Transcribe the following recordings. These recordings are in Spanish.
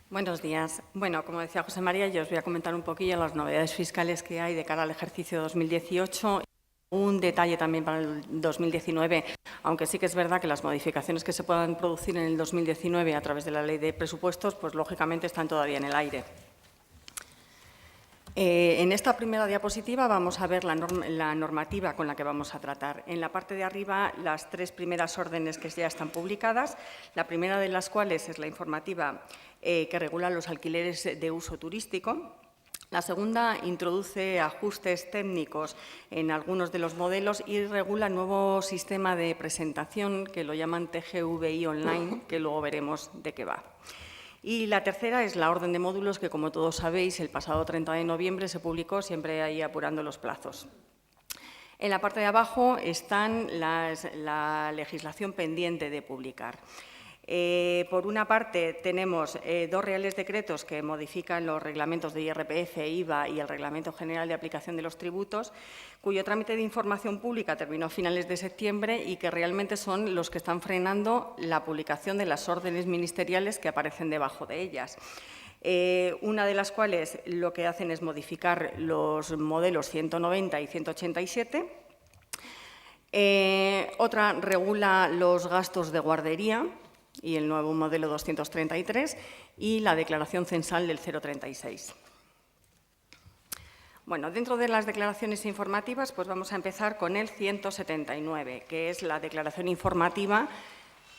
Buenos días. Bueno, como decía José María, yo os voy a comentar un poquillo las novedades fiscales que hay de cara al ejercicio 2018. Un detalle también para el 2019, aunque sí que es verdad que las modificaciones que se puedan producir en el 2019 a través de la Ley de Presupuestos, pues lógicamente están todavía en el aire. En esta primera diapositiva vamos a ver la normativa con la que vamos a tratar. En la parte de arriba, las tres primeras órdenes que ya están publicadas, la primera de las cuales es la informativa que regula los alquileres de uso turístico. La segunda introduce ajustes técnicos en algunos de los modelos y regula el nuevo sistema de presentación que lo llaman TGVI Online, que luego veremos de qué va. Y la tercera es la orden de módulos que, como todos sabéis, el pasado 30 de noviembre se publicó, siempre ahí apurando los plazos. En la parte de abajo están la legislación pendiente de publicar. Por una parte, tenemos dos reales decretos que modifican los reglamentos de IRPF, IVA y el Reglamento General de Aplicación de los Tributos, cuyo trámite de información pública terminó a finales de septiembre y que realmente son los que están frenando la publicación de las órdenes ministeriales que aparecen debajo de ellas. Una de las cuales lo que hacen es modificar los modelos 190 y 187. Otra regula los gastos de guardería y el nuevo modelo 233 y la declaración censal del 036. Bueno, dentro de las declaraciones informativas, pues vamos a empezar con el 179, que es la declaración informativa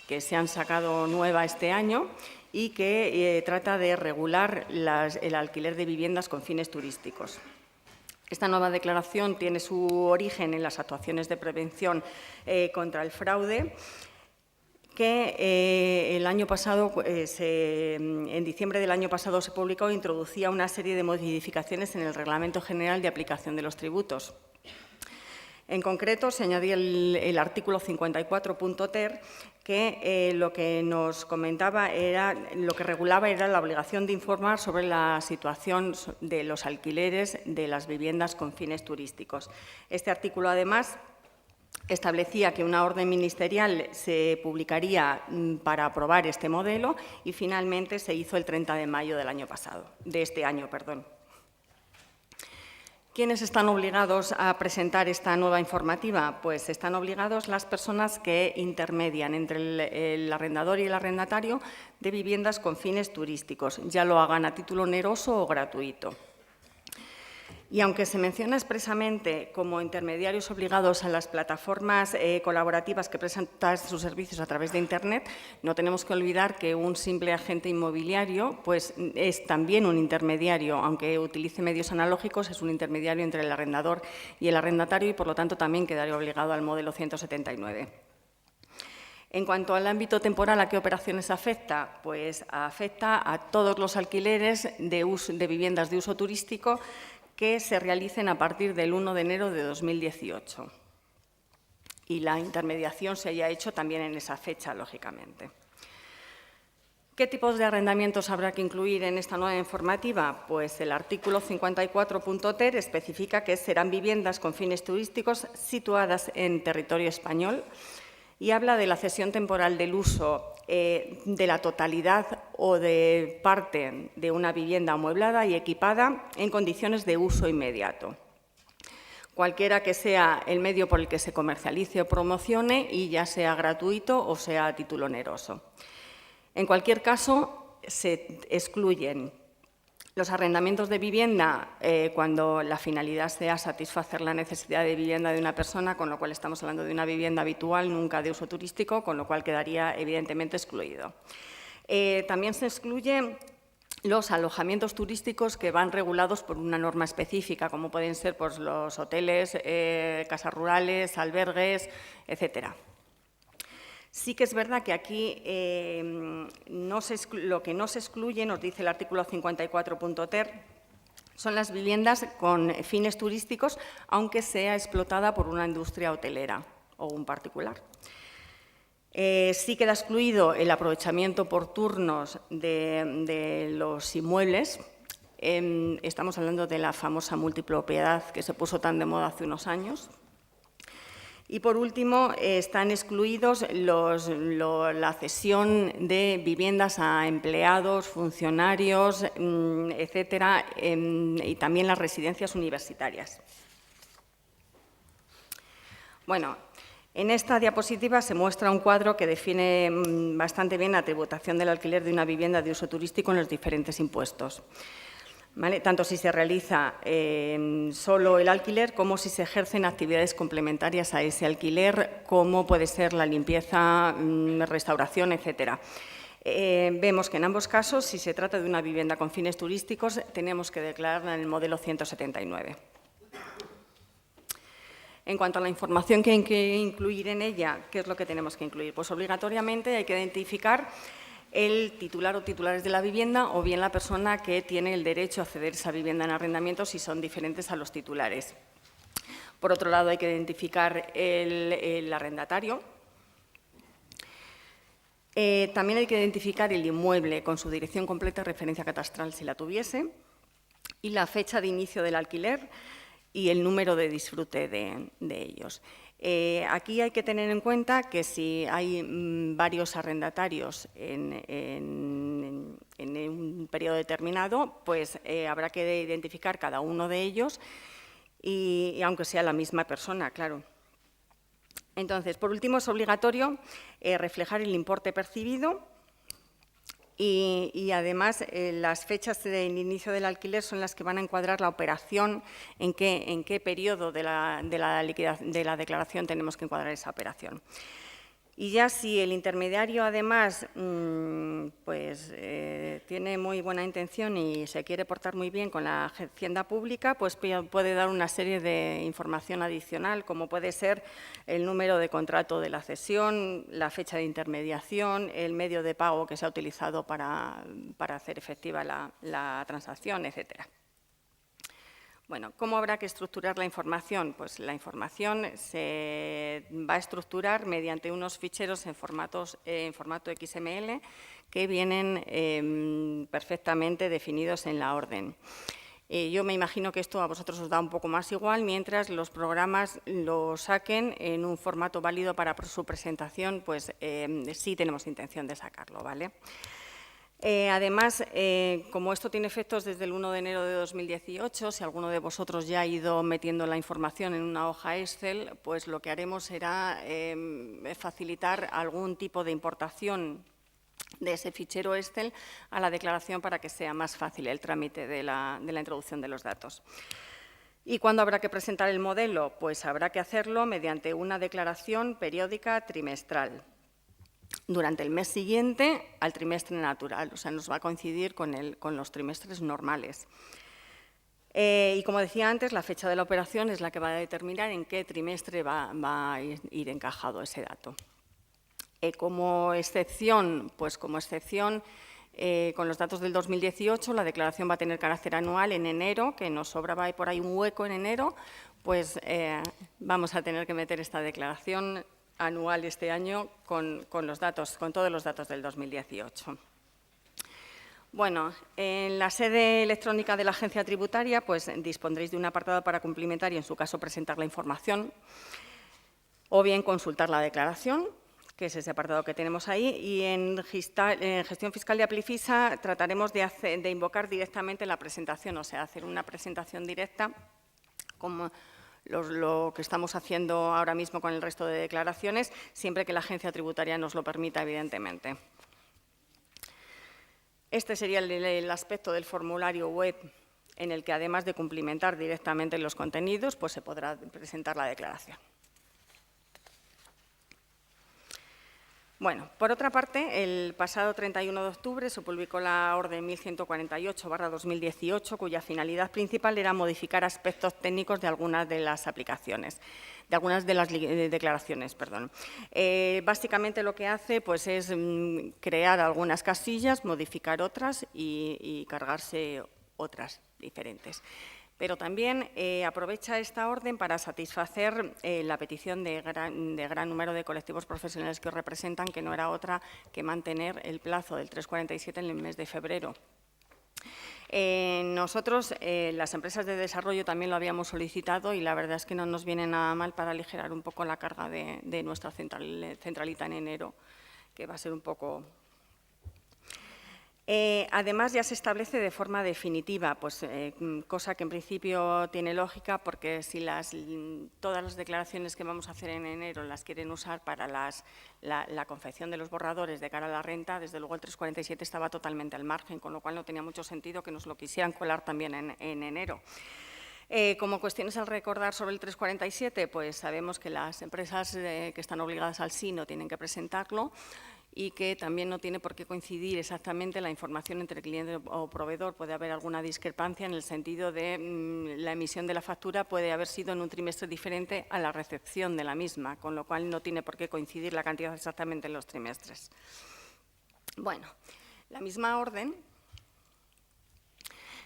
que se han sacado nueva este año y que trata de regular el alquiler de viviendas con fines turísticos. Esta nueva declaración tiene su origen en las actuaciones de prevención contra el fraude, que el año pasado, en diciembre del año pasado se publicó e introducía una serie de modificaciones en el Reglamento General de Aplicación de los Tributos. En concreto, se añadía el artículo 54.ter, que lo que nos comentaba era, lo que regulaba era la obligación de informar sobre la situación de los alquileres de las viviendas con fines turísticos. Este artículo, además, establecía que una orden ministerial se publicaría para aprobar este modelo y finalmente se hizo el 30 de mayo de este año. ¿Quiénes están obligados a presentar esta nueva informativa? Pues están obligados las personas que intermedian entre el arrendador y el arrendatario de viviendas con fines turísticos, ya lo hagan a título oneroso o gratuito. Y aunque se menciona expresamente como intermediarios obligados a las plataformas colaborativas que prestan sus servicios a través de Internet, no tenemos que olvidar que un simple agente inmobiliario pues, es también un intermediario, aunque utilice medios analógicos, es un intermediario entre el arrendador y el arrendatario y, por lo tanto, también quedaría obligado al modelo 179. En cuanto al ámbito temporal, ¿a qué operaciones afecta? Pues afecta a todos los alquileres de viviendas de uso turístico que se realicen a partir del 1 de enero de 2018. Y la intermediación se haya hecho también en esa fecha, lógicamente. ¿Qué tipos de arrendamientos habrá que incluir en esta nueva informativa? Pues el artículo 54.ter especifica que serán viviendas con fines turísticos situadas en territorio español y habla de la cesión temporal del uso de la totalidad o de parte de una vivienda amueblada y equipada en condiciones de uso inmediato, cualquiera que sea el medio por el que se comercialice o promocione y ya sea gratuito o sea a título oneroso. En cualquier caso, se excluyen los arrendamientos de vivienda cuando la finalidad sea satisfacer la necesidad de vivienda de una persona, con lo cual estamos hablando de una vivienda habitual, nunca de uso turístico, con lo cual quedaría evidentemente excluido. También se excluyen los alojamientos turísticos que van regulados por una norma específica, como pueden ser pues, los hoteles, casas rurales, albergues, etcétera. Sí que es verdad que aquí lo que no se excluye, nos dice el artículo 54.ter, son las viviendas con fines turísticos, aunque sea explotada por una industria hotelera o un particular. Sí queda excluido el aprovechamiento por turnos de los inmuebles. Estamos hablando de la famosa multipropiedad que se puso tan de moda hace unos años. Y, por último, están excluidos la cesión de viviendas a empleados, funcionarios, etcétera, y también las residencias universitarias. Bueno, en esta diapositiva se muestra un cuadro que define bastante bien la tributación del alquiler de una vivienda de uso turístico en los diferentes impuestos. ¿Vale? Tanto si se realiza solo el alquiler como si se ejercen actividades complementarias a ese alquiler, como puede ser la limpieza, restauración, etcétera. Vemos que en ambos casos, si se trata de una vivienda con fines turísticos, tenemos que declararla en el modelo 179. En cuanto a la información que hay que incluir en ella, ¿qué es lo que tenemos que incluir? Pues obligatoriamente hay que identificar el titular o titulares de la vivienda o bien la persona que tiene el derecho a ceder esa vivienda en arrendamiento si son diferentes a los titulares. Por otro lado, hay que identificar el arrendatario. También hay que identificar el inmueble con su dirección completa y referencia catastral si la tuviese y la fecha de inicio del alquiler y el número de disfrute de ellos. Aquí hay que tener en cuenta que si hay varios arrendatarios en un periodo determinado, pues habrá que identificar cada uno de ellos y aunque sea la misma persona, claro. Entonces, por último, es obligatorio reflejar el importe percibido y además, las fechas del inicio del alquiler son las que van a encuadrar la operación, en qué periodo de la declaración tenemos que encuadrar esa operación. Y ya si el intermediario, además, pues, tiene muy buena intención y se quiere portar muy bien con la Hacienda Pública, pues puede dar una serie de información adicional, como puede ser el número de contrato de la cesión, la fecha de intermediación, el medio de pago que se ha utilizado para hacer efectiva la transacción, etcétera. Bueno, ¿cómo habrá que estructurar la información? Pues la información se va a estructurar mediante unos ficheros en formato XML que vienen perfectamente definidos en la orden. Yo me imagino que esto a vosotros os da un poco más igual, mientras los programas lo saquen en un formato válido para su presentación, pues sí tenemos intención de sacarlo, ¿vale? Además, como esto tiene efectos desde el 1 de enero de 2018, si alguno de vosotros ya ha ido metiendo la información en una hoja Excel, pues lo que haremos será facilitar algún tipo de importación de ese fichero Excel a la declaración para que sea más fácil el trámite de la introducción de los datos. ¿Y cuándo habrá que presentar el modelo? Pues habrá que hacerlo mediante una declaración periódica trimestral, durante el mes siguiente al trimestre natural, o sea, nos va a coincidir con los trimestres normales. Y como decía antes, la fecha de la operación es la que va a determinar en qué trimestre va a ir encajado ese dato. Como excepción, con los datos del 2018, la declaración va a tener carácter anual en enero, que nos sobraba por ahí un hueco en enero, pues vamos a tener que meter esta declaración anual este año con todos los datos del 2018. Bueno, en la sede electrónica de la Agencia Tributaria, pues dispondréis de un apartado para cumplimentar y, en su caso, presentar la información, o bien consultar la declaración, que es ese apartado que tenemos ahí, y en Gestión Fiscal de Aplifisa trataremos de invocar directamente la presentación, o sea, hacer una presentación directa como lo que estamos haciendo ahora mismo con el resto de declaraciones, siempre que la Agencia Tributaria nos lo permita, evidentemente. Este sería el aspecto del formulario web en el que, además de cumplimentar directamente los contenidos, pues se podrá presentar la declaración. Bueno, por otra parte, el pasado 31 de octubre se publicó la Orden 1148/2018, cuya finalidad principal era modificar aspectos técnicos de algunas de las aplicaciones, de algunas de las declaraciones, perdón. Básicamente lo que hace, pues, es crear algunas casillas, modificar otras y cargarse otras diferentes. Pero también aprovecha esta orden para satisfacer la petición de gran número de colectivos profesionales que os representan, que no era otra que mantener el plazo del 347 en el mes de febrero. Nosotros, las empresas de desarrollo, también lo habíamos solicitado y la verdad es que no nos viene nada mal para aligerar un poco la carga de nuestra centralita en enero, que va a ser un poco... además, ya se establece de forma definitiva, pues, cosa que en principio tiene lógica, porque si todas las declaraciones que vamos a hacer en enero las quieren usar para la confección de los borradores de cara a la renta, desde luego el 347 estaba totalmente al margen, con lo cual no tenía mucho sentido que nos lo quisieran colar también en enero. Como cuestiones al recordar sobre el 347, pues sabemos que las empresas que están obligadas al sí no tienen que presentarlo, y que también no tiene por qué coincidir exactamente la información entre cliente o proveedor. Puede haber alguna discrepancia en el sentido de la emisión de la factura puede haber sido en un trimestre diferente a la recepción de la misma, con lo cual no tiene por qué coincidir la cantidad exactamente en los trimestres. Bueno, la misma orden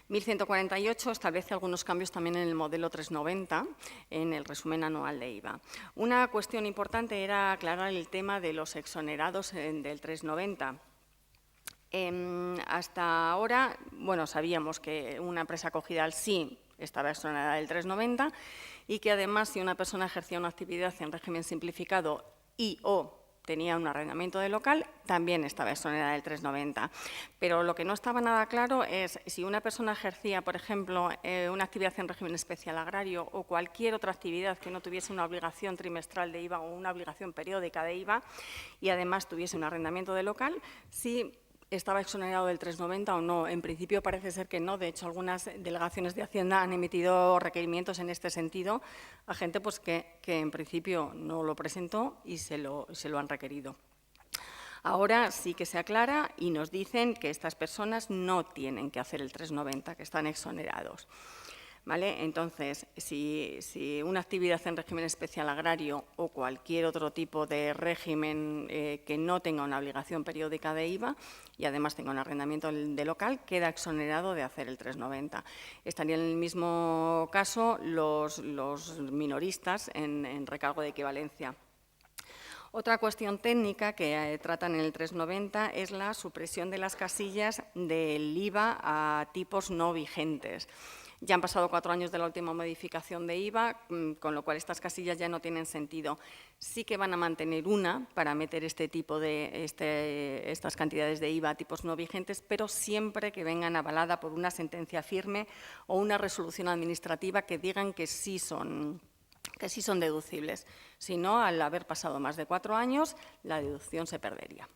1148 establece algunos cambios también en el modelo 390, en el resumen anual de IVA. Una cuestión importante era aclarar el tema de los exonerados del 390. Hasta ahora, bueno, sabíamos que una empresa acogida al sí estaba exonerada del 390 y que además, si una persona ejercía una actividad en régimen simplificado y/o tenía un arrendamiento de local, también estaba exonerada del 390. Pero lo que no estaba nada claro es si una persona ejercía, por ejemplo, una actividad en régimen especial agrario o cualquier otra actividad que no tuviese una obligación trimestral de IVA o una obligación periódica de IVA y además tuviese un arrendamiento de local, si estaba exonerado del 390 o no. En principio parece ser que no. De hecho, algunas delegaciones de Hacienda han emitido requerimientos en este sentido a gente pues, que en principio no lo presentó y se lo han requerido. Ahora sí que se aclara y nos dicen que estas personas no tienen que hacer el 390, que están exonerados. ¿Vale? Entonces, si una actividad en régimen especial agrario o cualquier otro tipo de régimen que no tenga una obligación periódica de IVA y además tenga un arrendamiento de local, queda exonerado de hacer el 390. Estarían en el mismo caso los minoristas en recargo de equivalencia. Otra cuestión técnica que tratan en el 390 es la supresión de las casillas del IVA a tipos no vigentes. Ya han pasado 4 años de la última modificación de IVA, con lo cual estas casillas ya no tienen sentido. Sí que van a mantener una para meter este tipo de estas cantidades de IVA a tipos no vigentes, pero siempre que vengan avalada por una sentencia firme o una resolución administrativa que digan que sí son deducibles. Si no, al haber pasado más de 4 años, la deducción se perdería.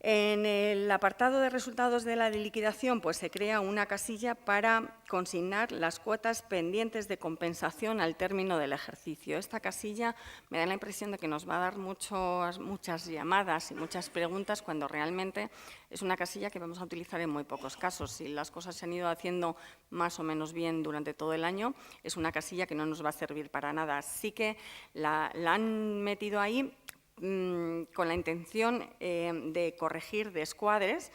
En el apartado de resultados de la liquidación, pues se crea una casilla para consignar las cuotas pendientes de compensación al término del ejercicio. Esta casilla me da la impresión de que nos va a dar muchas llamadas y muchas preguntas cuando realmente es una casilla que vamos a utilizar en muy pocos casos. Si las cosas se han ido haciendo más o menos bien durante todo el año, es una casilla que no nos va a servir para nada. Sí que la han metido ahí con la intención de corregir descuadres.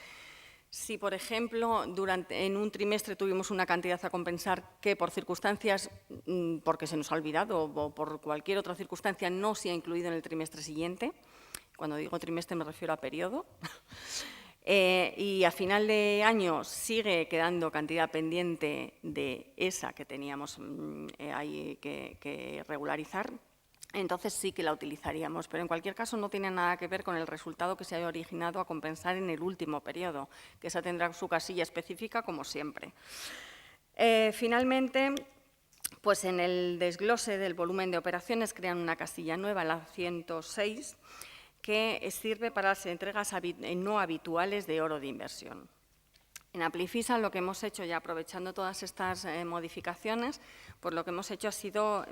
Si, por ejemplo, en un trimestre tuvimos una cantidad a compensar que por circunstancias, porque se nos ha olvidado o por cualquier otra circunstancia no se ha incluido en el trimestre siguiente, cuando digo trimestre me refiero a periodo, y a final de año sigue quedando cantidad pendiente de esa que teníamos ahí que regularizar, entonces sí que la utilizaríamos, pero en cualquier caso no tiene nada que ver con el resultado que se haya originado a compensar en el último periodo, que esa tendrá su casilla específica como siempre. Finalmente, pues en el desglose del volumen de operaciones crean una casilla nueva, la 106, que sirve para las entregas no habituales de oro de inversión. En Amplifisa lo que hemos hecho, ya aprovechando todas estas modificaciones, pues lo que hemos hecho ha sido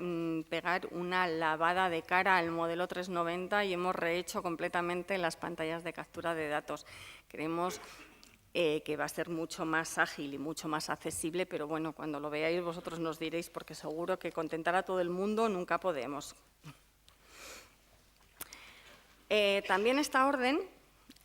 pegar una lavada de cara al modelo 390 y hemos rehecho completamente las pantallas de captura de datos. Creemos que va a ser mucho más ágil y mucho más accesible, pero bueno, cuando lo veáis vosotros nos diréis, porque seguro que contentar a todo el mundo nunca podemos. También esta orden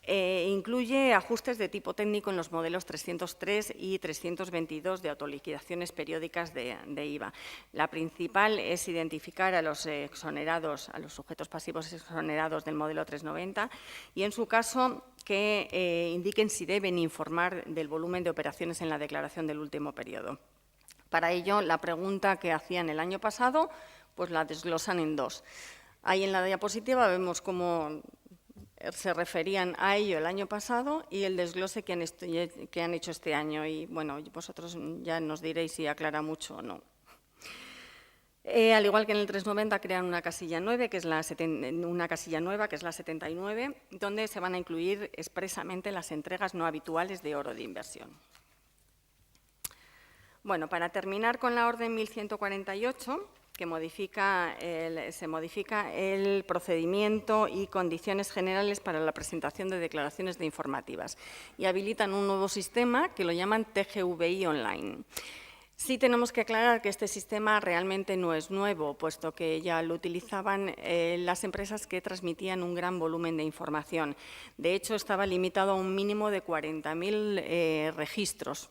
Incluye ajustes de tipo técnico en los modelos 303 y 322 de autoliquidaciones periódicas de IVA. La principal es identificar a los exonerados, a los sujetos pasivos exonerados del modelo 390 y, en su caso, que indiquen si deben informar del volumen de operaciones en la declaración del último periodo. Para ello, la pregunta que hacían el año pasado, pues la desglosan en dos. Ahí en la diapositiva vemos cómo se referían a ello el año pasado y el desglose que han hecho este año. Y, bueno, vosotros ya nos diréis si aclara mucho o no. Al igual que en el 390, crean una casilla 9, que es una casilla nueva, que es la 79, donde se van a incluir expresamente las entregas no habituales de oro de inversión. Bueno, para terminar con la orden 1148, que se modifica el procedimiento y condiciones generales para la presentación de declaraciones de informativas y habilitan un nuevo sistema que lo llaman TGVI Online. Sí tenemos que aclarar que este sistema realmente no es nuevo, puesto que ya lo utilizaban las empresas que transmitían un gran volumen de información. De hecho, estaba limitado a un mínimo de 40.000 registros.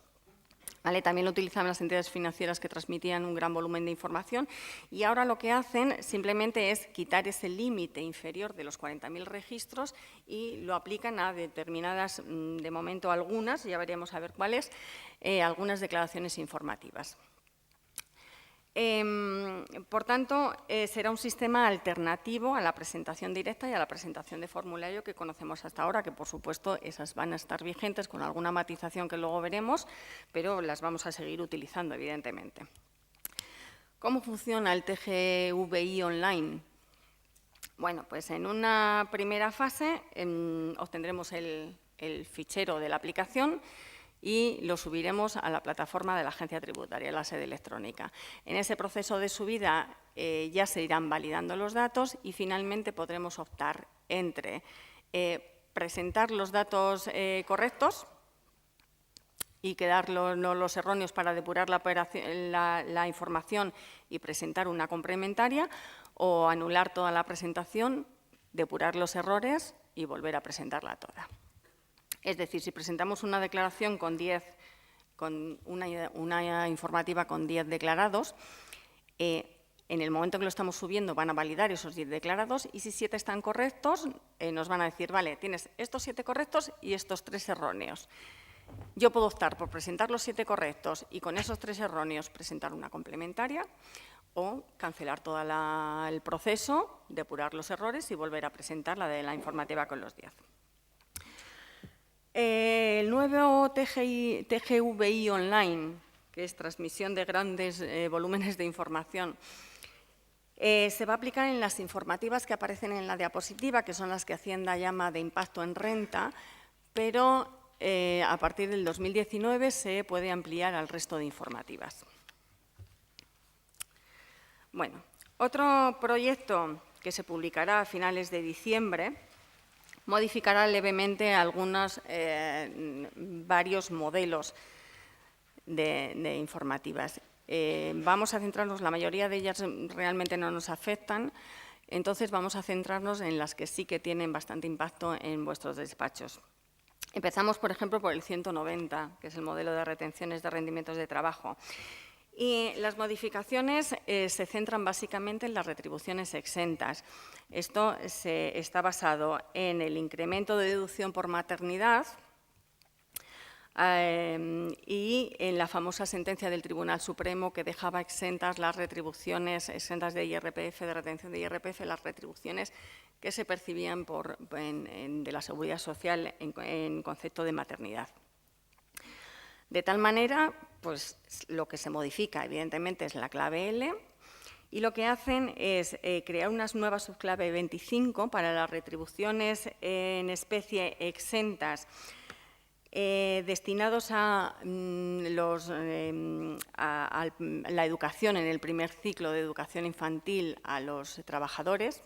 ¿Vale? También lo utilizaban las entidades financieras que transmitían un gran volumen de información y ahora lo que hacen simplemente es quitar ese límite inferior de los 40.000 registros y lo aplican a determinadas, de momento algunas, ya veremos a ver cuáles, algunas declaraciones informativas. Por tanto, será un sistema alternativo a la presentación directa y a la presentación de formulario que conocemos hasta ahora, que por supuesto esas van a estar vigentes con alguna matización que luego veremos, pero las vamos a seguir utilizando, evidentemente. ¿Cómo funciona el TGVI Online? Bueno, pues en una primera fase obtendremos el fichero de la aplicación y lo subiremos a la plataforma de la Agencia Tributaria, la sede electrónica. En ese proceso de subida ya se irán validando los datos y finalmente podremos optar entre presentar los datos correctos y quedar los erróneos para depurar la información y presentar una complementaria, o anular toda la presentación, depurar los errores y volver a presentarla toda. Es decir, si presentamos una declaración con una informativa con 10 declarados, en el momento que lo estamos subiendo van a validar esos 10 declarados y si 7 están correctos, nos van a decir, vale, tienes estos 7 correctos y estos 3 erróneos. Yo puedo optar por presentar los 7 correctos y con esos 3 erróneos presentar una complementaria o cancelar todo el proceso, depurar los errores y volver a presentar la de la informativa con los 10. El nuevo TGVI Online, que es transmisión de grandes volúmenes de información, se va a aplicar en las informativas que aparecen en la diapositiva, que son las que Hacienda llama de impacto en renta, pero a partir del 2019 se puede ampliar al resto de informativas. Bueno, otro proyecto que se publicará a finales de diciembre modificará levemente varios modelos de informativas. Vamos a centrarnos, la mayoría de ellas realmente no nos afectan, entonces vamos a centrarnos en las que sí que tienen bastante impacto en vuestros despachos. Empezamos, por ejemplo, por el 190, que es el modelo de retenciones de rendimientos de trabajo. Y las modificaciones se centran básicamente en las retribuciones exentas. Esto está basado en el incremento de deducción por maternidad y en la famosa sentencia del Tribunal Supremo que dejaba exentas las retribuciones exentas de IRPF, de retención de IRPF, las retribuciones que se percibían de la Seguridad Social en concepto de maternidad. De tal manera, pues lo que se modifica, evidentemente, es la clave L y lo que hacen es crear una nueva subclave 25 para las retribuciones en especie exentas destinados a la educación en el primer ciclo de educación infantil a los trabajadores,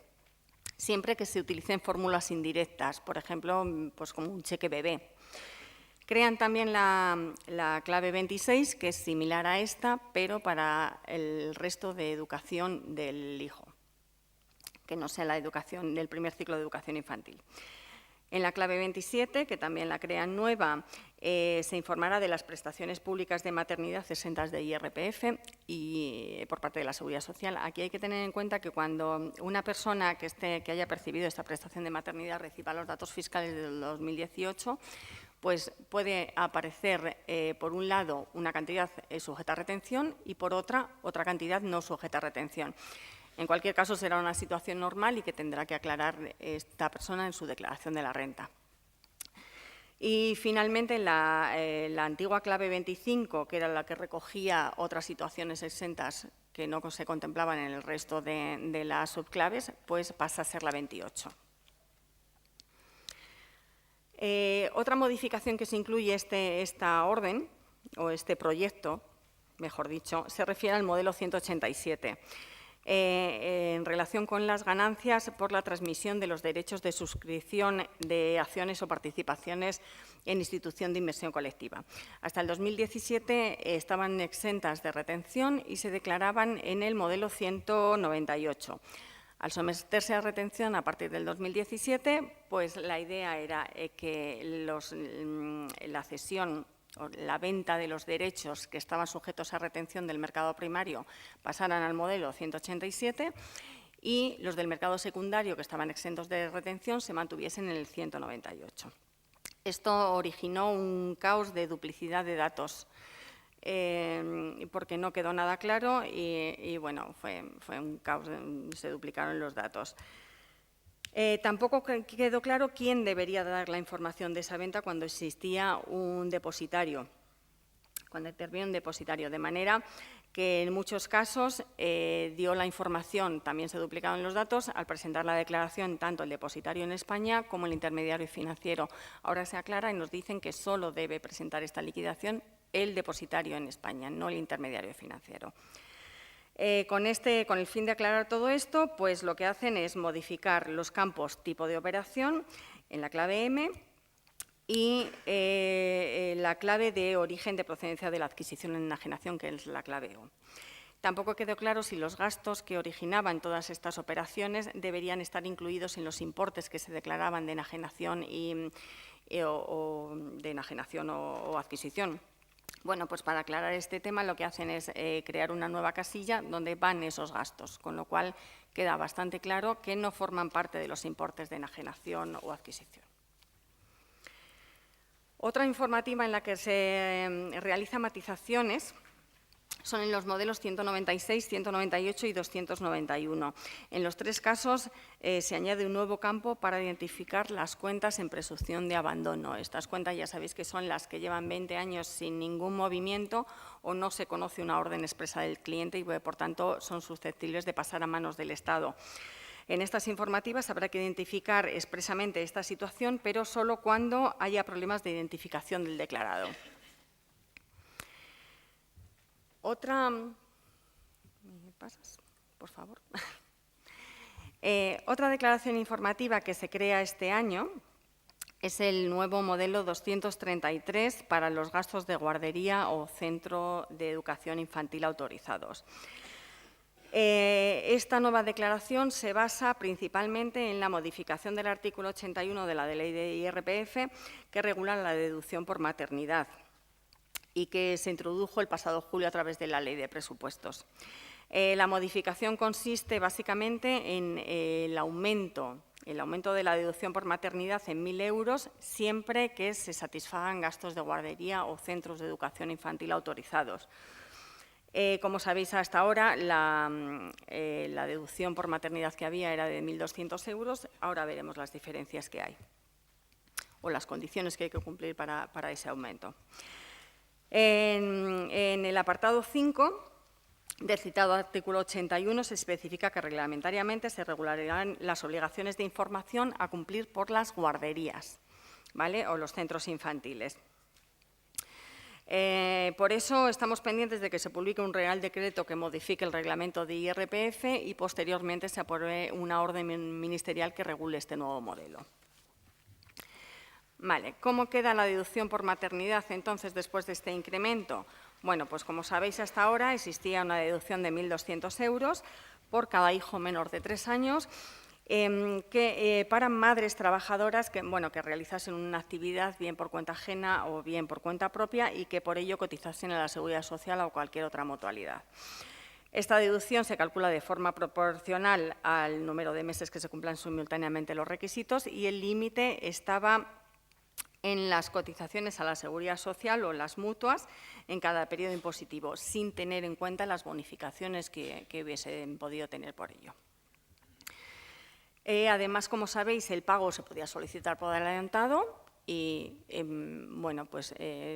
siempre que se utilicen fórmulas indirectas, por ejemplo, pues como un cheque bebé. Crean también la clave 26, que es similar a esta, pero para el resto de educación del hijo, que no sea la educación del primer ciclo de educación infantil. En la clave 27, que también la crean nueva, se informará de las prestaciones públicas de maternidad exentas de IRPF y por parte de la Seguridad Social. Aquí hay que tener en cuenta que cuando una persona que haya percibido esta prestación de maternidad reciba los datos fiscales del 2018, pues puede aparecer, por un lado, una cantidad sujeta a retención y, por otra cantidad no sujeta a retención. En cualquier caso, será una situación normal y que tendrá que aclarar esta persona en su declaración de la renta. Y, finalmente, la antigua clave 25, que era la que recogía otras situaciones exentas que no se contemplaban en el resto de las subclaves, pues pasa a ser la 28. Otra modificación que se incluye esta orden, o este proyecto, mejor dicho, se refiere al modelo 187. En relación con las ganancias por la transmisión de los derechos de suscripción de acciones o participaciones en institución de inversión colectiva. Hasta el 2017 estaban exentas de retención y se declaraban en el modelo 198. Al someterse a retención a partir del 2017, pues la idea era que la cesión o la venta de los derechos que estaban sujetos a retención del mercado primario pasaran al modelo 187 y los del mercado secundario, que estaban exentos de retención, se mantuviesen en el 198. Esto originó un caos de duplicidad de datos, porque no quedó nada claro y bueno, fue un caos, se duplicaron los datos. Tampoco quedó claro quién debería dar la información de esa venta cuando existía un depositario, cuando interviene un depositario, de manera que en muchos casos dio la información, también se duplicaron los datos, al presentar la declaración tanto el depositario en España como el intermediario financiero. Ahora se aclara y nos dicen que solo debe presentar esta liquidación el depositario en España, no el intermediario financiero. Con el fin de aclarar todo esto, pues lo que hacen es modificar los campos tipo de operación en la clave M y la clave de origen de procedencia de la adquisición en enajenación, que es la clave O. Tampoco quedó claro si los gastos que originaban todas estas operaciones deberían estar incluidos en los importes que se declaraban de enajenación o adquisición. Bueno, pues para aclarar este tema lo que hacen es crear una nueva casilla donde van esos gastos, con lo cual queda bastante claro que no forman parte de los importes de enajenación o adquisición. Otra informativa en la que se realizan matizaciones son en los modelos 196, 198 y 291. En los tres casos se añade un nuevo campo para identificar las cuentas en presunción de abandono. Estas cuentas ya sabéis que son las que llevan 20 años sin ningún movimiento o no se conoce una orden expresa del cliente y, por tanto, son susceptibles de pasar a manos del Estado. En estas informativas habrá que identificar expresamente esta situación, pero solo cuando haya problemas de identificación del declarado. Otra declaración informativa que se crea este año es el nuevo modelo 233 para los gastos de guardería o centro de educación infantil autorizados. Esta nueva declaración se basa principalmente en la modificación del artículo 81 de la Ley de IRPF, que regula la deducción por maternidad y que se introdujo el pasado julio a través de la Ley de Presupuestos. La modificación consiste básicamente en el aumento de la deducción por maternidad en 1.000 euros siempre que se satisfagan gastos de guardería o centros de educación infantil autorizados. Como sabéis, hasta ahora la deducción por maternidad que había era de 1.200 euros. Ahora veremos las diferencias que hay o las condiciones que hay que cumplir para ese aumento. En el apartado 5 del citado artículo 81 se especifica que reglamentariamente se regularán las obligaciones de información a cumplir por las guarderías, ¿vale?, o los centros infantiles. Por eso estamos pendientes de que se publique un Real Decreto que modifique el reglamento de IRPF y posteriormente se apruebe una orden ministerial que regule este nuevo modelo. Vale, ¿cómo queda la deducción por maternidad entonces después de este incremento? Bueno, pues como sabéis, hasta ahora existía una deducción de 1.200 euros por cada hijo menor de 3 años para madres trabajadoras que realizasen una actividad bien por cuenta ajena o bien por cuenta propia y que por ello cotizasen a la Seguridad Social o cualquier otra mutualidad. Esta deducción se calcula de forma proporcional al número de meses que se cumplan simultáneamente los requisitos y el límite estaba en las cotizaciones a la Seguridad Social o las mutuas en cada periodo impositivo, sin tener en cuenta las bonificaciones que hubiesen podido tener por ello. Además, como sabéis, el pago se podía solicitar por adelantado y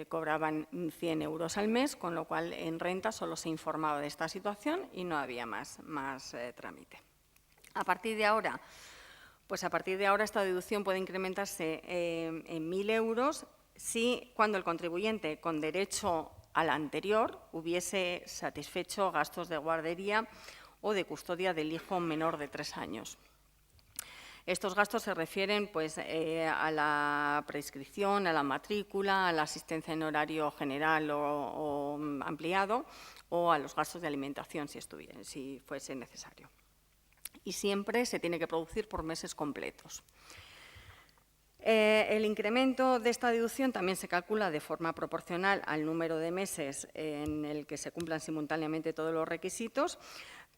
cobraban 100 euros al mes, con lo cual en renta solo se informaba de esta situación y no había más trámite. A partir de ahora esta deducción puede incrementarse en 1.000 euros cuando el contribuyente con derecho al anterior hubiese satisfecho gastos de guardería o de custodia del hijo menor de 3 años. Estos gastos se refieren a la prescripción, a la matrícula, a la asistencia en horario general o ampliado o a los gastos de alimentación si fuese necesario. Y siempre se tiene que producir por meses completos. El incremento de esta deducción también se calcula de forma proporcional al número de meses en el que se cumplan simultáneamente todos los requisitos,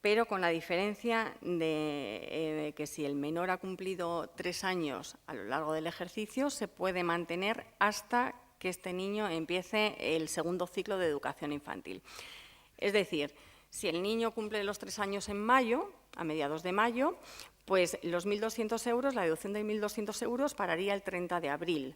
pero con la diferencia de que si el menor ha cumplido 3 años a lo largo del ejercicio, se puede mantener hasta que este niño empiece el segundo ciclo de educación infantil. Es decir, si el niño cumple los 3 años en mayo, a mediados de mayo, pues los 1.200 euros, la deducción de 1.200 euros pararía el 30 de abril.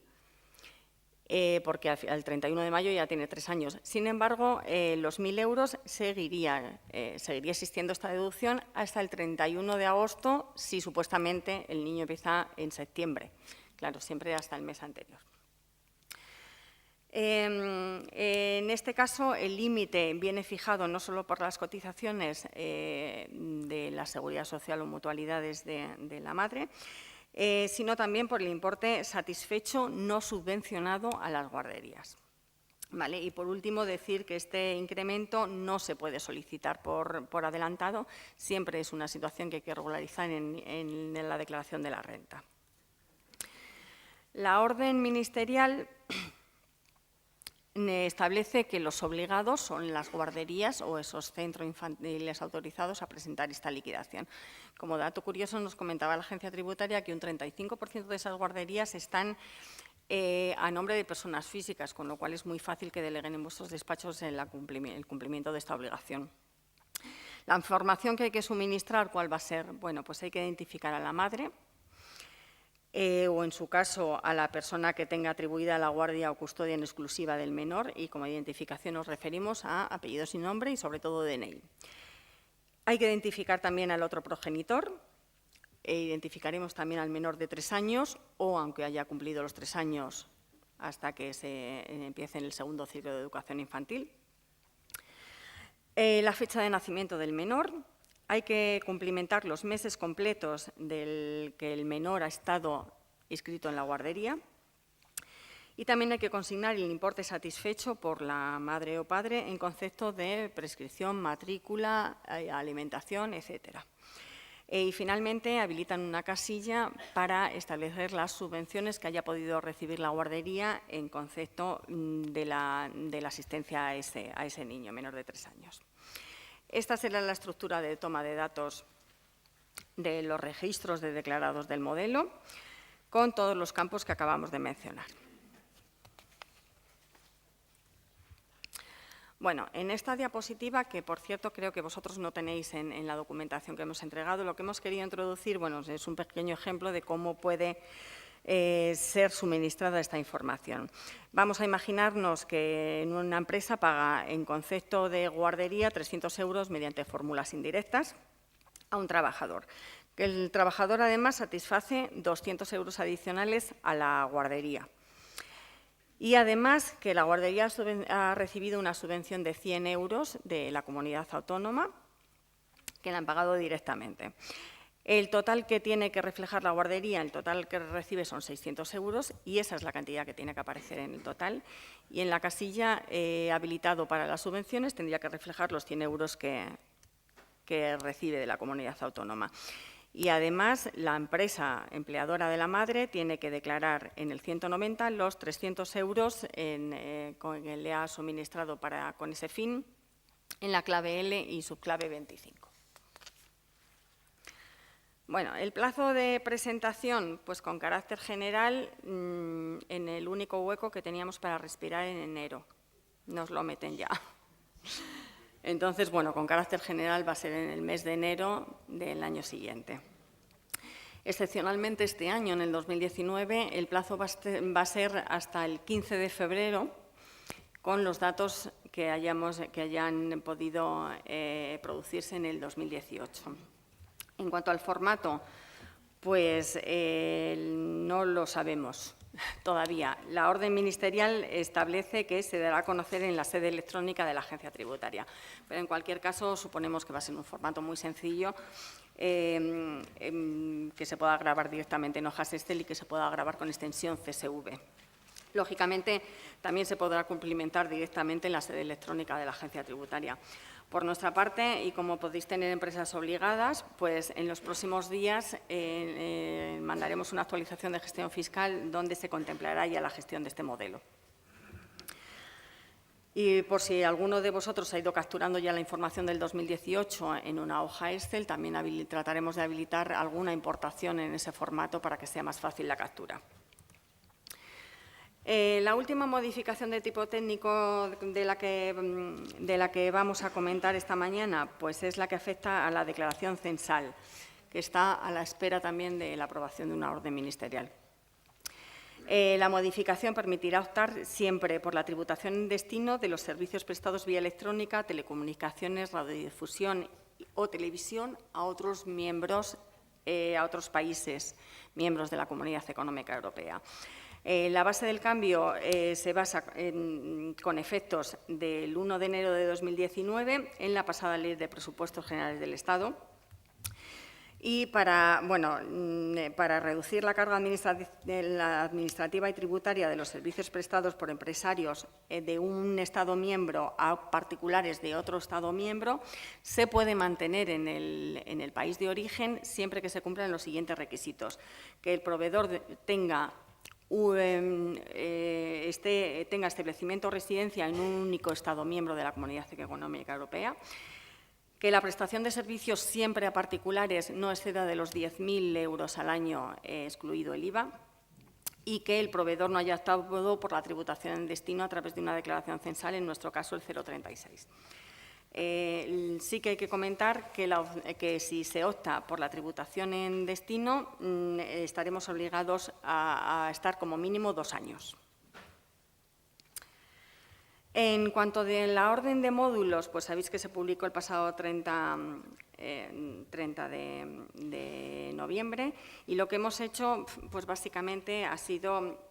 Porque al 31 de mayo ya tiene 3 años. Sin embargo, los 1.000 euros seguiría existiendo esta deducción hasta el 31 de agosto, si supuestamente el niño empieza en septiembre. Claro, siempre hasta el mes anterior. En este caso, el límite viene fijado no solo por las cotizaciones de la Seguridad Social o mutualidades de la madre, sino también por el importe satisfecho no subvencionado a las guarderías. ¿Vale? Y por último, decir que este incremento no se puede solicitar por adelantado, siempre es una situación que hay que regularizar en la declaración de la renta. La orden ministerial establece que los obligados son las guarderías o esos centros infantiles autorizados a presentar esta liquidación. Como dato curioso, nos comentaba la Agencia Tributaria que un 35% de esas guarderías están a nombre de personas físicas, con lo cual es muy fácil que deleguen en vuestros despachos el cumplimiento de esta obligación. La información que hay que suministrar, ¿cuál va a ser? Bueno, pues hay que identificar a la madre, o en su caso a la persona que tenga atribuida la guardia o custodia en exclusiva del menor, y como identificación nos referimos a apellidos y nombre y sobre todo DNI. Hay que identificar también al otro progenitor, identificaremos también al menor de 3 años o aunque haya cumplido los 3 años hasta que se empiece en el segundo ciclo de educación infantil. La fecha de nacimiento del menor. Hay que cumplimentar los meses completos del que el menor ha estado inscrito en la guardería y también hay que consignar el importe satisfecho por la madre o padre en concepto de prescripción, matrícula, alimentación, etcétera. Y finalmente habilitan una casilla para establecer las subvenciones que haya podido recibir la guardería en concepto de la asistencia a ese niño menor de 3 años. Esta será la estructura de toma de datos de los registros de declarados del modelo, con todos los campos que acabamos de mencionar. Bueno, en esta diapositiva, que por cierto creo que vosotros no tenéis en la documentación que hemos entregado, lo que hemos querido introducir, bueno, es un pequeño ejemplo de cómo puede ser suministrada esta información. Vamos a imaginarnos que en una empresa paga en concepto de guardería 300 euros mediante fórmulas indirectas a un trabajador. El trabajador además satisface 200 euros adicionales a la guardería. Y además que la guardería ha recibido una subvención de 100 euros de la comunidad autónoma que la han pagado directamente. El total que tiene que reflejar la guardería, el total que recibe son 600 euros y esa es la cantidad que tiene que aparecer en el total. Y en la casilla habilitado para las subvenciones tendría que reflejar los 100 euros que recibe de la comunidad autónoma. Y además, la empresa empleadora de la madre tiene que declarar en el 190 los 300 euros que le ha suministrado con ese fin en la clave L y subclave 25. Bueno, el plazo de presentación, pues con carácter general, en el único hueco que teníamos para respirar en enero. Nos lo meten ya. Entonces, bueno, con carácter general va a ser en el mes de enero del año siguiente. Excepcionalmente este año, en el 2019, el plazo va a ser hasta el 15 de febrero, con los datos que hayan podido producirse en el 2018. En cuanto al formato, pues no lo sabemos todavía. La orden ministerial establece que se dará a conocer en la sede electrónica de la Agencia Tributaria, pero en cualquier caso suponemos que va a ser un formato muy sencillo, que se pueda grabar directamente en hojas Excel y que se pueda grabar con extensión CSV. Lógicamente, también se podrá cumplimentar directamente en la sede electrónica de la Agencia Tributaria. Por nuestra parte, y como podéis tener empresas obligadas, pues en los próximos días mandaremos una actualización de gestión fiscal donde se contemplará ya la gestión de este modelo. Y por si alguno de vosotros ha ido capturando ya la información del 2018 en una hoja Excel, también trataremos de habilitar alguna importación en ese formato para que sea más fácil la captura. La última modificación de tipo técnico de la que vamos a comentar esta mañana, pues es la que afecta a la declaración censal, que está a la espera también de la aprobación de una orden ministerial. La modificación permitirá optar siempre por la tributación en destino de los servicios prestados vía electrónica, telecomunicaciones, radiodifusión o televisión a otros países miembros de la Comunidad Económica Europea. La base del cambio se basa con efectos del 1 de enero de 2019 en la pasada Ley de Presupuestos Generales del Estado. Y para reducir la carga administrativa y tributaria de los servicios prestados por empresarios de un Estado miembro a particulares de otro Estado miembro, se puede mantener en el país de origen siempre que se cumplan los siguientes requisitos: que el proveedor tenga establecimiento o residencia en un único Estado miembro de la Comunidad Económica Europea, que la prestación de servicios siempre a particulares no exceda de los 10.000 euros al año, excluido el IVA, y que el proveedor no haya optado por la tributación en destino a través de una declaración censal, en nuestro caso el 036. Sí que hay que comentar que si se opta por la tributación en destino, estaremos obligados a estar como mínimo 2 años. En cuanto de la orden de módulos, pues sabéis que se publicó el pasado 30 de noviembre, y lo que hemos hecho, pues básicamente ha sido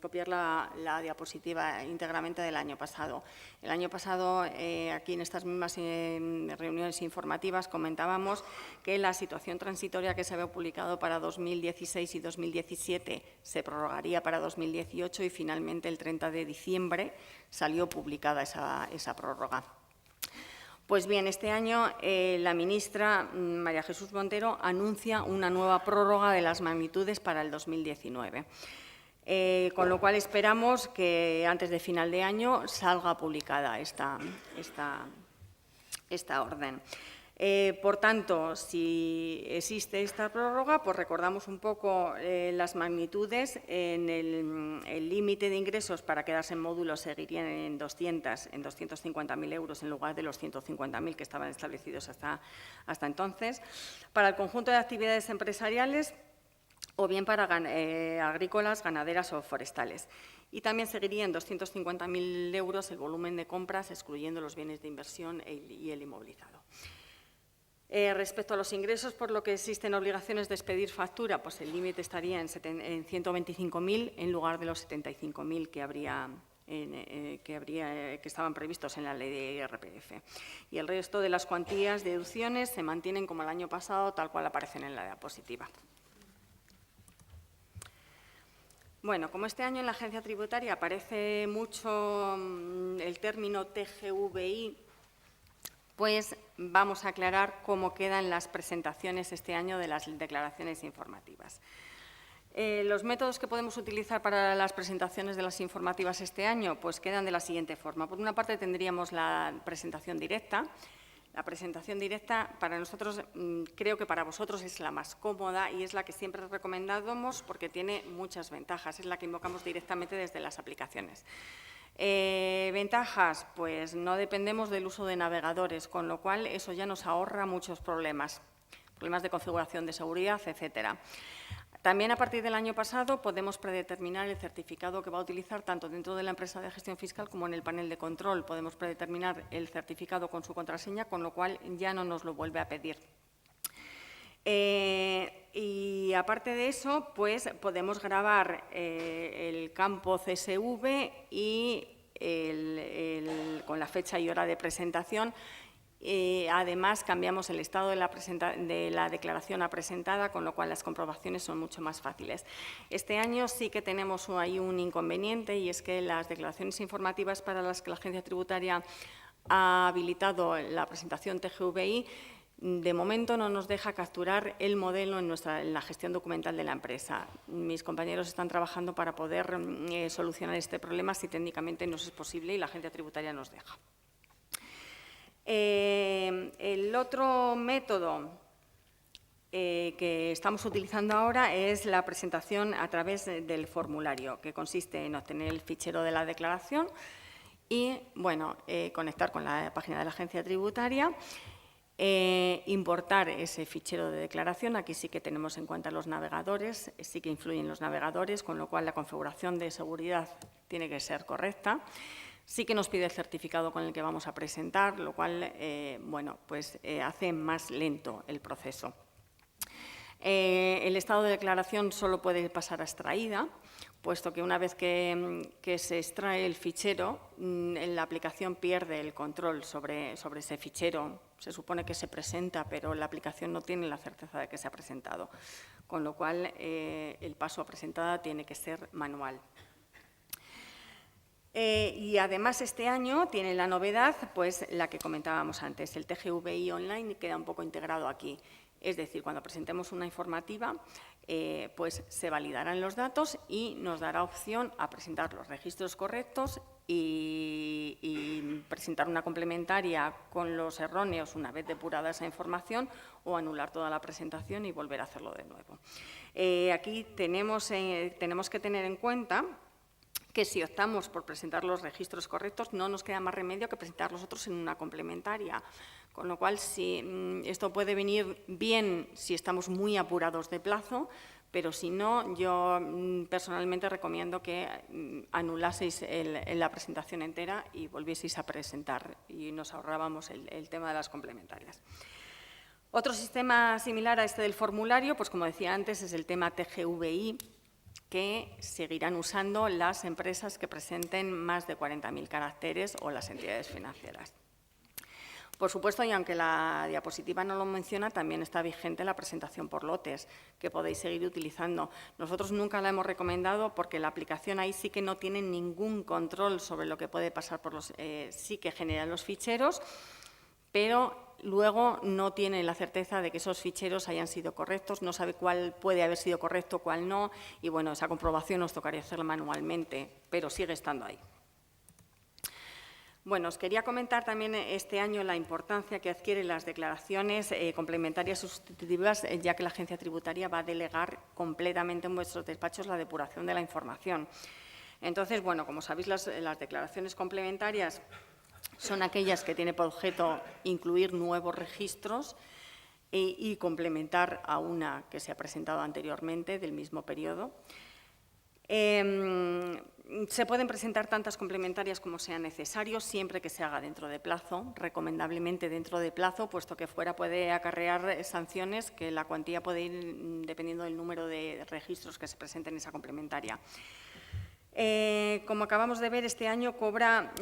copiar la diapositiva íntegramente del año pasado. El año pasado, aquí en estas mismas reuniones informativas, comentábamos que la situación transitoria que se había publicado para 2016 y 2017 se prorrogaría para 2018 y finalmente el 30 de diciembre salió publicada esa prórroga. Pues bien, este año la ministra María Jesús Montero anuncia una nueva prórroga de las magnitudes para el 2019. Con lo cual esperamos que antes de final de año salga publicada esta orden. Por tanto, si existe esta prórroga, pues recordamos un poco las magnitudes. El límite de ingresos para quedarse en módulos seguirían en 250.000 euros en lugar de los 150.000 que estaban establecidos hasta entonces. Para el conjunto de actividades empresariales, o bien para agrícolas, ganaderas o forestales. Y también seguiría en 250.000 euros el volumen de compras, excluyendo los bienes de inversión y el inmovilizado. Respecto a los ingresos, por lo que existen obligaciones de expedir factura, pues el límite estaría en 125.000 en lugar de los 75.000 que estaban previstos en la ley de IRPF. Y el resto de las cuantías de deducciones se mantienen como el año pasado, tal cual aparecen en la diapositiva. Bueno, como este año en la Agencia Tributaria aparece mucho el término TGVI, pues vamos a aclarar cómo quedan las presentaciones este año de las declaraciones informativas. Los métodos que podemos utilizar para las presentaciones de las informativas este año pues quedan de la siguiente forma. Por una parte tendríamos la presentación directa. La presentación directa para nosotros, creo que para vosotros es la más cómoda y es la que siempre recomendamos porque tiene muchas ventajas. Es la que invocamos directamente desde las aplicaciones. Ventajas, pues no dependemos del uso de navegadores, con lo cual eso ya nos ahorra muchos problemas de configuración de seguridad, etcétera. También a partir del año pasado podemos predeterminar el certificado que va a utilizar tanto dentro de la empresa de gestión fiscal como en el panel de control. Podemos predeterminar el certificado con su contraseña, con lo cual ya no nos lo vuelve a pedir. Y aparte de eso, pues podemos grabar el campo CSV y con la fecha y hora de presentación. Además, cambiamos el estado de la declaración a presentada, con lo cual las comprobaciones son mucho más fáciles. Este año sí que tenemos ahí un inconveniente y es que las declaraciones informativas para las que la Agencia Tributaria ha habilitado la presentación TGVI, de momento no nos deja capturar el modelo en la gestión documental de la empresa. Mis compañeros están trabajando para poder solucionar este problema si técnicamente no es posible y la Agencia Tributaria nos deja. El otro método que estamos utilizando ahora es la presentación a través del formulario, que consiste en obtener el fichero de la declaración y, bueno, conectar con la página de la Agencia Tributaria, importar ese fichero de declaración. Aquí sí que tenemos en cuenta los navegadores, sí que influyen los navegadores, con lo cual la configuración de seguridad tiene que ser correcta. Sí que nos pide el certificado con el que vamos a presentar, lo cual bueno, pues, hace más lento el proceso. El estado de declaración solo puede pasar a extraída, puesto que una vez que se extrae el fichero, la aplicación pierde el control sobre ese fichero. Se supone que se presenta, pero la aplicación no tiene la certeza de que se ha presentado, con lo cual el paso a presentada tiene que ser manual. Y además este año tiene la novedad, pues la que comentábamos antes, el TGVI online queda un poco integrado aquí. Es decir, cuando presentemos una informativa, pues se validarán los datos y nos dará opción a presentar los registros correctos y presentar una complementaria con los erróneos una vez depurada esa información o anular toda la presentación y volver a hacerlo de nuevo. Aquí tenemos que tener en cuenta que si optamos por presentar los registros correctos, no nos queda más remedio que presentar los otros en una complementaria. Con lo cual, esto puede venir bien si estamos muy apurados de plazo, pero si no, yo personalmente recomiendo que anulaseis la presentación entera y volvieseis a presentar y nos ahorrábamos el tema de las complementarias. Otro sistema similar a este del formulario, pues como decía antes, es el tema TGVI, que seguirán usando las empresas que presenten más de 40.000 caracteres o las entidades financieras. Por supuesto, y aunque la diapositiva no lo menciona, también está vigente la presentación por lotes, que podéis seguir utilizando. Nosotros nunca la hemos recomendado porque la aplicación ahí sí que no tiene ningún control sobre lo que puede pasar por los… sí que generan los ficheros, pero luego no tiene la certeza de que esos ficheros hayan sido correctos, no sabe cuál puede haber sido correcto, cuál no, y bueno, esa comprobación nos tocaría hacerla manualmente, pero sigue estando ahí. Bueno, os quería comentar también este año la importancia que adquieren las declaraciones complementarias sustitutivas, ya que la Agencia Tributaria va a delegar completamente en vuestros despachos la depuración de la información. Entonces, bueno, como sabéis, las declaraciones complementarias son aquellas que tienen por objeto incluir nuevos registros y complementar a una que se ha presentado anteriormente del mismo periodo. Se pueden presentar tantas complementarias como sea necesario, siempre que se haga dentro de plazo, recomendablemente dentro de plazo, puesto que fuera puede acarrear sanciones que la cuantía puede ir dependiendo del número de registros que se presenten en esa complementaria. Como acabamos de ver, este año cobra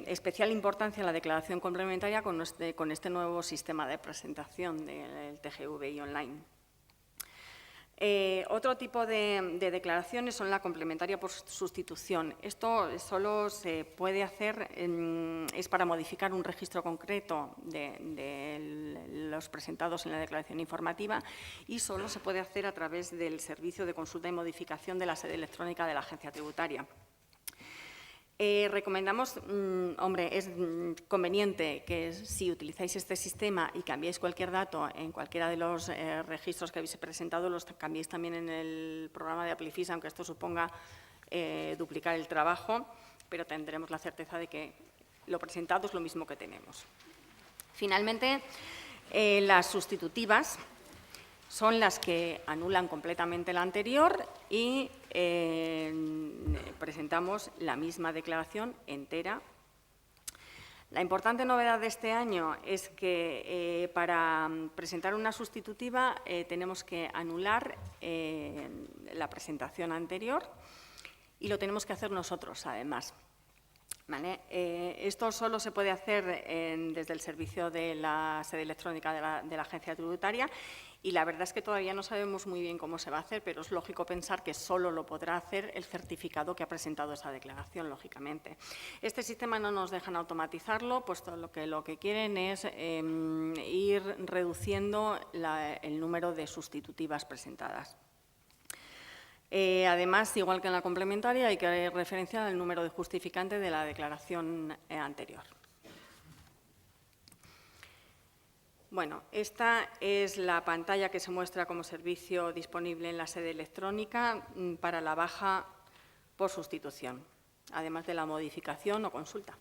especial importancia la declaración complementaria con este nuevo sistema de presentación del TGVI online. Otro tipo de declaraciones son la complementaria por sustitución. Esto solo se puede hacer, es para modificar un registro concreto de los presentados en la declaración informativa y solo se puede hacer a través del servicio de consulta y modificación de la sede electrónica de la Agencia Tributaria. Recomendamos, hombre, es conveniente que si utilizáis este sistema y cambiáis cualquier dato en cualquiera de los registros que habéis presentado, los cambiéis también en el programa de Aplifis, aunque esto suponga duplicar el trabajo, pero tendremos la certeza de que lo presentado es lo mismo que tenemos. Finalmente, las sustitutivas son las que anulan completamente la anterior y presentamos la misma declaración entera. La importante novedad de este año es que para presentar una sustitutiva tenemos que anular la presentación anterior y lo tenemos que hacer nosotros, además. ¿Vale? Esto solo se puede hacer desde el servicio de la sede electrónica de la Agencia Tributaria y la verdad es que todavía no sabemos muy bien cómo se va a hacer, pero es lógico pensar que solo lo podrá hacer el certificado que ha presentado esa declaración, lógicamente. Este sistema no nos dejan automatizarlo, puesto lo que quieren es ir reduciendo el número de sustitutivas presentadas. Además, igual que en la complementaria, hay que referenciar el número de justificante de la declaración anterior. Bueno, esta es la pantalla que se muestra como servicio disponible en la sede electrónica para la baja por sustitución, además de la modificación o consulta.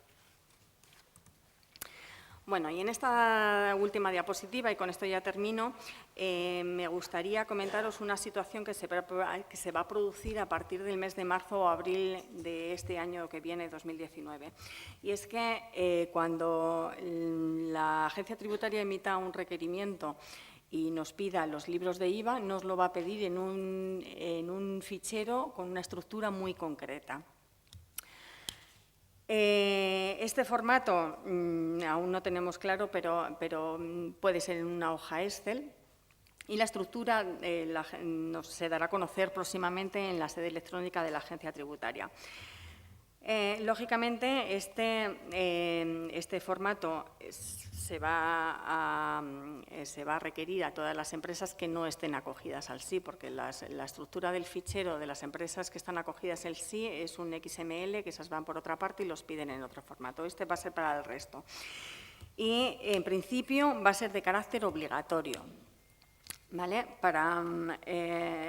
Bueno, y en esta última diapositiva, y con esto ya termino, me gustaría comentaros una situación que se va a producir a partir del mes de marzo o abril de este año que viene, 2019. Y es que cuando la Agencia Tributaria emita un requerimiento y nos pida los libros de IVA, nos lo va a pedir en un fichero con una estructura muy concreta. Este formato aún no tenemos claro, pero puede ser en una hoja Excel y la estructura se dará a conocer próximamente en la sede electrónica de la Agencia Tributaria. Lógicamente, este formato se va a requerir a todas las empresas que no estén acogidas al SI, porque la estructura del fichero de las empresas que están acogidas al SI es un XML, que esas van por otra parte y los piden en otro formato. Este va a ser para el resto. Y, en principio, va a ser de carácter obligatorio. ¿Vale?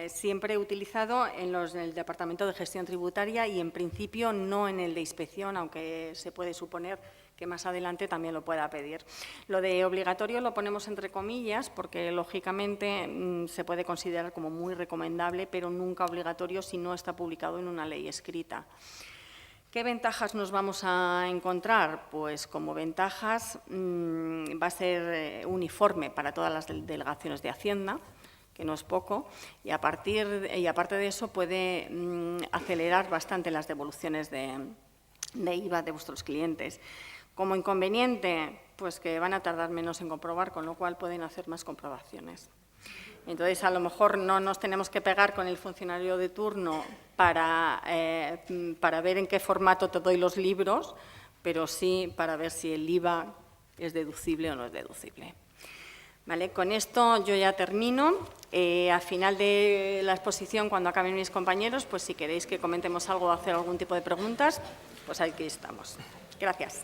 Siempre utilizado en el Departamento de Gestión Tributaria y, en principio, no en el de inspección, aunque se puede suponer que más adelante también lo pueda pedir. Lo de obligatorio lo ponemos entre comillas porque, lógicamente, se puede considerar como muy recomendable, pero nunca obligatorio si no está publicado en una ley escrita. ¿Qué ventajas nos vamos a encontrar? Pues como ventajas va a ser uniforme para todas las delegaciones de Hacienda, que no es poco, y aparte de eso puede acelerar bastante las devoluciones de IVA de vuestros clientes. Como inconveniente, pues que van a tardar menos en comprobar, con lo cual pueden hacer más comprobaciones. Entonces, a lo mejor no nos tenemos que pegar con el funcionario de turno para ver en qué formato te doy los libros, pero sí para ver si el IVA es deducible o no es deducible. ¿Vale? Con esto yo ya termino. Al final de la exposición, cuando acaben mis compañeros, pues si queréis que comentemos algo o hacer algún tipo de preguntas, pues aquí estamos. Gracias.